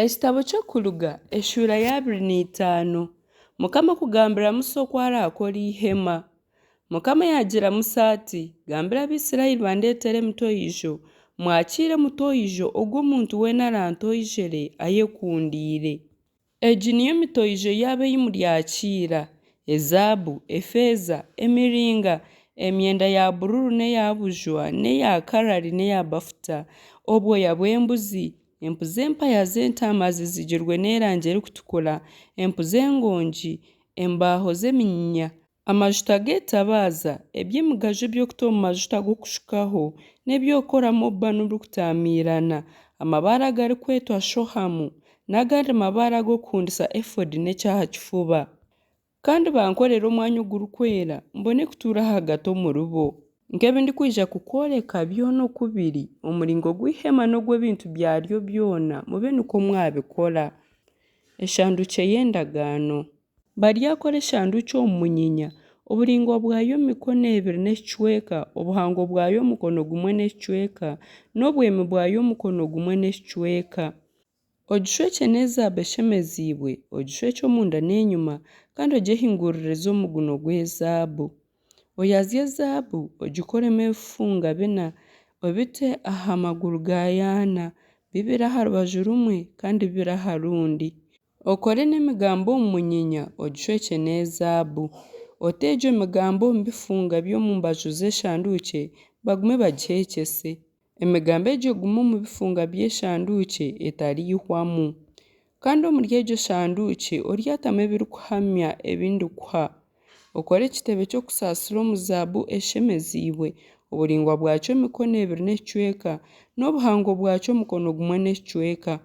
Ekitabo ky'okuluga eshuura ya 25. Mukama kugambira Musa oku araakora ihema. Mukama yagira Musa ati gambira Abisirayiri bandeetere mutoijo, mwakiire mutoijo ogwo omuntu weena arantoijere ayekundiire. Egi niyo mitoijo yabo ei muryakiira: ezaabu, efeeza, emiringa, emyenda ya bururu n'eya bujwa n'eya karari n'eya bafuta, obwoya bw'embuzi, empu z'empaya z'entaama zizigirwe n'erangi erikutukura, empu z'engongi, embaaho z'eminyinya, amajuta g'etabaaza, eby'emigajo by'okuta omu majuta g'okushukaho n'eby'okukoramu obbanu burikutaamiirana, amabaara agarikwetwa shohamu n'agandi mabaara g'okuhundisa efodi n'ekyaha kifuba. Kandi bankorera omwanya ogurikwera mbone kutuura ahagati omuri bo. Nk'ebi ndikwija kukworeka byona oku biri, omuringo gw'ihema n'ogw'ebintu byaryo byona mube nikwo mwabikora. Eshandukye y'endagaano. Baryakora eshandukye omu munyinya, oburingo bwayo mikono 2 n'ekicweka, obuhango bwayo omukono gumwe n'ekicweka, n'obwemi bwayo omukono gumwe n'ekicweka. Ogishwekye n'ezaaba eshemeziibwe, ogishwekye omunda n'enyuma, kandi ogyehinguririze omu muguno gw'ezaabu. Oyaze ezaabu ogikoremu ebifunga 4, obite aha maguru gaayaana, 2 aha rubaju rumwe kandi 2 aha rundi. Okore n'emigambo omu munyinya ogishwekye n'ezaabu. Ote egyo migambo omu bifunga by'omu mbaju z'eshandukye bagume bagiheekyese. Emigambo egyo egume omu bifunga by'eshandukye etariihwamu. Kandi omuri egyo shandukye oryatamu ebirikuhamya ebindi kuha. Okore ekitebe ky'okusaasira omu zaabu eshemeziibwe, oburingwa bwakyo mikono 2 n'ekicweka, n'obuhango bwakyo omukono gumwe n'ekicweka.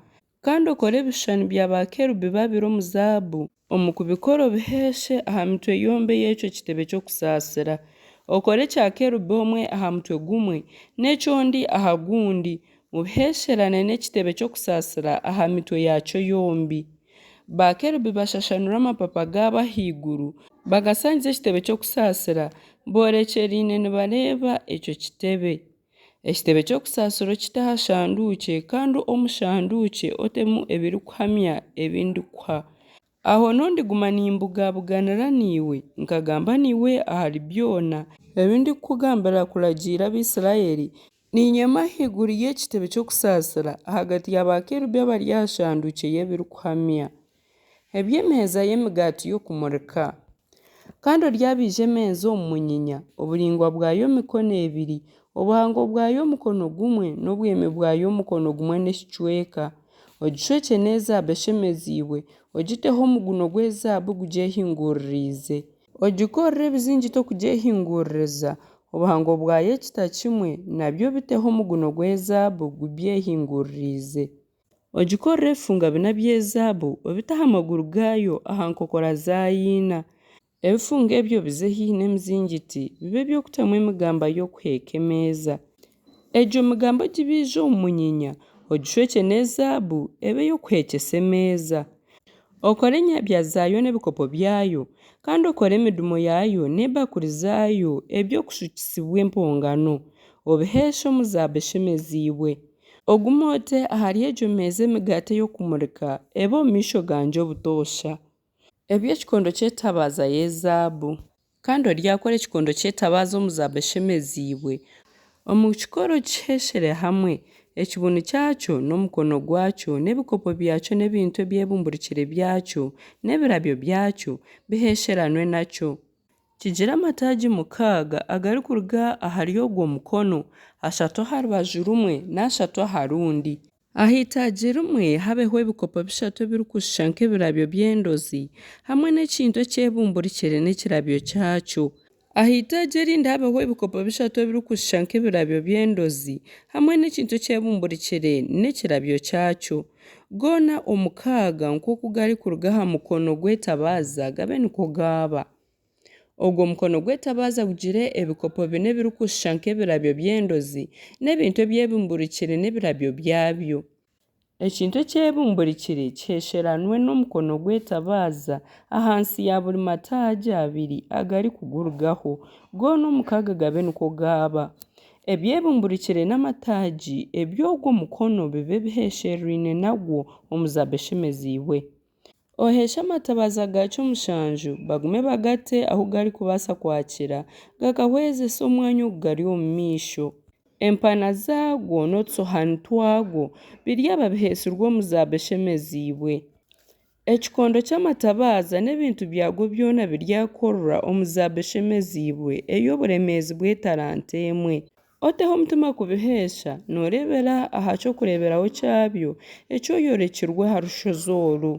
Kandi okore ebishushani bya bakerubi 2 omu zaabu, omu kubikora obiheeshe aha mitwe yombi y'ekyo kitebe ky'okusaasira. Okore kya kerubi omwe aha mutwe gumwe n'ekyondi aha gundi, mubiheesherane n'ekitebe ky'okusaasira aha mitwe yakyo yombi. Bakerubi bashashanure amapapa gaabo ahaiguru, bagasangize ekitebe ky'okusaasira borekyeriine nibareeba ekyo kitebe. Ekitebe ky'okusaasira okite aha shandukye kandi omu shandukye otemu ebirikuhamya ebindi kuha. Aho nondiguma nimbugabuganira niiwe, nkagamba niiwe ahari byona ebi ndikukugambira kuragiira Abisirayiri, ninyema ahaiguru y'ekitebe ky'okusaasira ahagati ya bakerubi abari aha shandukye y'ebirikuhamya. Eby'emeeza y'emigaati y'okumurika. Kandi oryabiije emeeza omu munyinya, oburingwa bwayo mikono 2, obuhango bwayo omukono gumwe n'obwemi bwayo omukono gumwe n'ekicweka. Ogishwekye n'ezaabu eshemeziibwe, ogiteho omuguno gw'ezaabu gugyehinguririize. Ogikorere ebizingito kugyehinguririza, obuhango bwayo ekita kimwe nabyo biteho omuguno gw'ezaabu gubyehinguririize. Ogikorere ebifunga 4 by'ezaabu, obite aha maguru gaayo aha nkokora zaayiina. Ebifunga ebyo bize haihi n'emizingiti, bibe by'okutamu emigamba y'okuheeka emeeza. Egyo migambo gibiije omu munyinya, ogishwekye n'ezaabu ebe y'okuheekyesa emeeza. Okore enyabya zaayo n'ebikopo byayo, kandi okore emidumo yaayo n'ebakuri zaayo eby'okushukisibwa empongano, obiheeshe omu zaabu eshemeziibwe. Ogume ote ahari egyo meeza emigaati ey'okumurika ebe omu maisho gangye obutoosha. Eby'ekikondo ky'etabaaza y'ezaabu. Kandi oryakora ekikondo ky'etabaaza omu zaabu eshemeziibwe. Omu kikoro kiheeshere hamwe, ekibunu kyakyo n'omukono gwakyo n'ebikopo byakyo n'ebintu ebyebumburikire byakyo n'ebirabyo byakyo biheesheranwe nakyo. Kigira amataagi 6 agarikuruga ahari ogwo mukono, 3 aha rubaju rumwe n'3 aha rundi. Aha itaagi rimwe habeho ebikopo 3 ebirikushusha nk'ebirabyo by'endozi hamwe n'ekintu ekyebumburikire n'ekirabyo kyakyo. Aha itaagi erindi habeho ebikopo 3 ebirikushusha nk'ebirabyo by'endozi hamwe n'ekintu ekyebumburikire n'ekirabyo kyakyo. Goona 6 nk'oku garikuruga aha mukono gw'etabaaza gabe nikwo gaaba. Ogwo mukono gw'etabaaza gugire ebikopo 4 ebirikushusha nk'ebirabyo by'endozi n'ebintu ebyebumburikire n'ebirabyo byabyo. Ekintu ekyebumburikire kiheesheranwe n'omukono gw'etabaaza ahansi ya buri mataagi 2 agari kugurugaho, goona 6 gabe nikwo gaaba. ebyebumburikire n'amataagi eby'ogwo omukono bibe bihesherwine nagwo omuza beshemeziibwe. Oheshe amatabaza ga ky'omushanju bagume bagate ahu garikubaasa kwakira gakahwezesa omwanya ogu gari omu maisho. Empana zaagwo n'otusohani twagwo biryaba bihesirwe omuza beshemeziibwe. Ekikondo ky'amatabaza n'ebintu byagwo byona biryakorwa omuza beshemeziibwe ey'oburemeezi bw'etaranta emwe. Oteho omutima kubihesha noorebera aha ky'okureeberaho kyabyo ekyoyorekirwe ha rushozi oru.